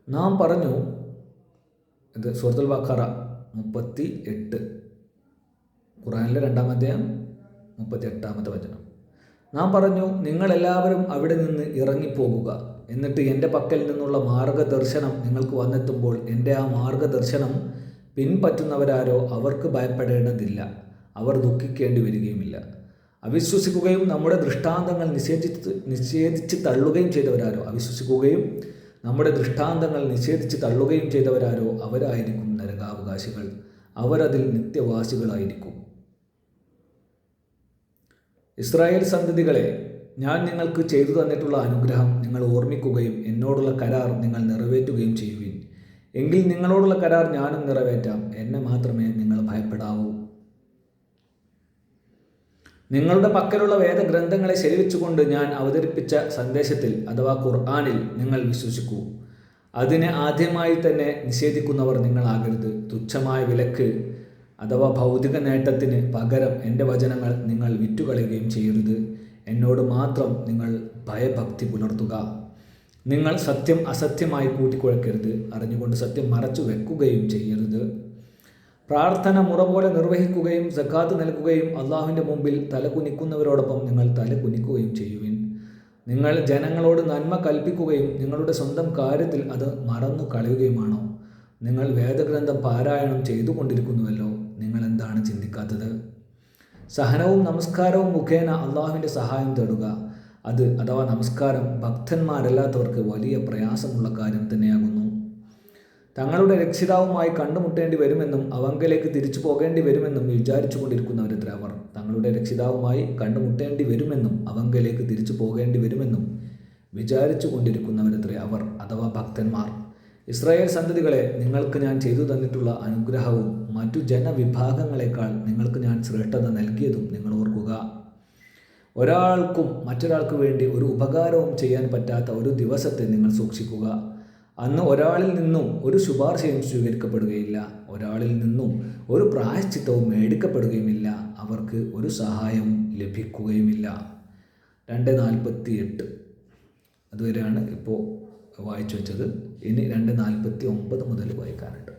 നാം പറഞ്ഞു, ഇത് സൂറത്തുൽ ബഖറ 38, ഖുർആനിലെ 2-ാം അധ്യായം 38-ാമത്തെ വചനം. നാം പറഞ്ഞു, നിങ്ങളെല്ലാവരും അവിടെ നിന്ന് ഇറങ്ങിപ്പോകുക. എന്നിട്ട് എൻ്റെ പക്കൽ നിന്നുള്ള മാർഗദർശനം നിങ്ങൾക്ക് വന്നെത്തുമ്പോൾ എൻ്റെ ആ മാർഗദർശനം പിൻപറ്റുന്നവരാരോ അവർക്ക് ഭയപ്പെടേണ്ടതില്ല, അവർ ദുഃഖിക്കേണ്ടി വരികയുമില്ല. അവിശ്വസിക്കുകയും നമ്മുടെ ദൃഷ്ടാന്തങ്ങൾ നിഷേധിച്ച് തള്ളുകയും ചെയ്തവരാരോ അവരായിരിക്കും നരകാവകാശികൾ, അവരതിൽ നിത്യവാസികളായിരിക്കും. ഇസ്രായേൽ സന്തതികളെ, ഞാൻ നിങ്ങൾക്ക് ചെയ്തു തന്നിട്ടുള്ള അനുഗ്രഹം നിങ്ങൾ ഓർമ്മിക്കുകയും എന്നോടുള്ള കരാർ നിങ്ങൾ നിറവേറ്റുകയും ചെയ്യുവിൻ. എങ്കിൽ നിങ്ങളോടുള്ള കരാർ ഞാനും നിറവേറ്റാം, എന്നെ മാത്രമേ നിങ്ങൾ ഭയപ്പെടാവൂ. നിങ്ങളുടെ പക്കലുള്ള വേദഗ്രന്ഥങ്ങളെ ശരിവെച്ചുകൊണ്ട് ഞാൻ അവതരിപ്പിച്ച സന്ദേശത്തിൽ അഥവാ ഖുർആനിൽ നിങ്ങൾ വിശ്വസിക്കൂ. അതിനെ ആദ്യമായി തന്നെ നിഷേധിക്കുന്നവർ നിങ്ങളാകരുത്. തുച്ഛമായ വിലക്ക് അഥവാ ഭൗതിക നേട്ടത്തിന് പകരം എൻ്റെ വചനങ്ങൾ നിങ്ങൾ വിറ്റുകളയുകയും ചെയ്യരുത്. എന്നോട് മാത്രം നിങ്ങൾ ഭയഭക്തി പുലർത്തുക. നിങ്ങൾ സത്യം അസത്യമായി കൂട്ടിക്കുഴക്കരുത്. അറിഞ്ഞുകൊണ്ട് സത്യം മറച്ചു വെക്കുകയും ചെയ്യരുത്. പ്രാർത്ഥന മുറ പോലെ നിർവഹിക്കുകയും സക്കാത്ത് നൽകുകയും അള്ളാഹുവിൻ്റെ മുമ്പിൽ തലകുനിക്കുന്നവരോടൊപ്പം നിങ്ങൾ തലകുനിക്കുകയും ചെയ്യുവിൻ. നിങ്ങൾ ജനങ്ങളോട് നന്മ കൽപ്പിക്കുകയും നിങ്ങളുടെ സ്വന്തം കാര്യത്തിൽ അത് മറന്നു കളയുകയുമാണോ? നിങ്ങൾ വേദഗ്രന്ഥം പാരായണം ചെയ്തുകൊണ്ടിരിക്കുന്നുവല്ലോ, നിങ്ങൾ എന്താണ് ചിന്തിക്കാത്തത്? സഹനവും നമസ്കാരവും മുഖേന അള്ളാഹുവിൻ്റെ സഹായം തേടുക. അത് അഥവാ നമസ്കാരം ഭക്തന്മാരല്ലാത്തവർക്ക് വലിയ പ്രയാസമുള്ള കാര്യം തന്നെയാകുന്നു. തങ്ങളുടെ രക്ഷിതാവുമായി കണ്ടുമുട്ടേണ്ടി വരുമെന്നും അവങ്കലേക്ക് തിരിച്ചു പോകേണ്ടി വരുമെന്നും വിചാരിച്ചു കൊണ്ടിരിക്കുന്നവരത്രേ അവർ. തങ്ങളുടെ രക്ഷിതാവുമായി കണ്ടുമുട്ടേണ്ടി വരുമെന്നും അവങ്കലേക്ക് തിരിച്ചു പോകേണ്ടി വരുമെന്നും വിചാരിച്ചു കൊണ്ടിരിക്കുന്നവരത്രേ അവർ, അഥവാ ഭക്തന്മാർ. ഇസ്രായേൽ സന്തതികളെ, നിങ്ങൾക്ക് ഞാൻ ചെയ്തു തന്നിട്ടുള്ള അനുഗ്രഹവും മറ്റു ജനവിഭാഗങ്ങളെക്കാൾ നിങ്ങൾക്ക് ഞാൻ ശ്രേഷ്ഠത നൽകിയതും നിങ്ങൾ ഓർക്കുക. ഒരാൾക്കും മറ്റൊരാൾക്ക് വേണ്ടി ഒരു ഉപകാരവും ചെയ്യാൻ പറ്റാത്ത ഒരു ദിവസത്തെ നിങ്ങൾ സൂക്ഷിക്കുക. അന്ന് ഒരാളിൽ നിന്നും ഒരു ശുപാർശയും സ്വീകരിക്കപ്പെടുകയില്ല, ഒരാളിൽ നിന്നും ഒരു പ്രായശ്ചിത്തവും മേടിക്കപ്പെടുകയുമില്ല, അവർക്ക് ഒരു സഹായവും ലഭിക്കുകയുമില്ല. 2:48 അതുവരെയാണ് ഇപ്പോൾ വായിച്ചു വെച്ചത്. ഇനി 2:49 മുതൽ വായിക്കാനുണ്ട്.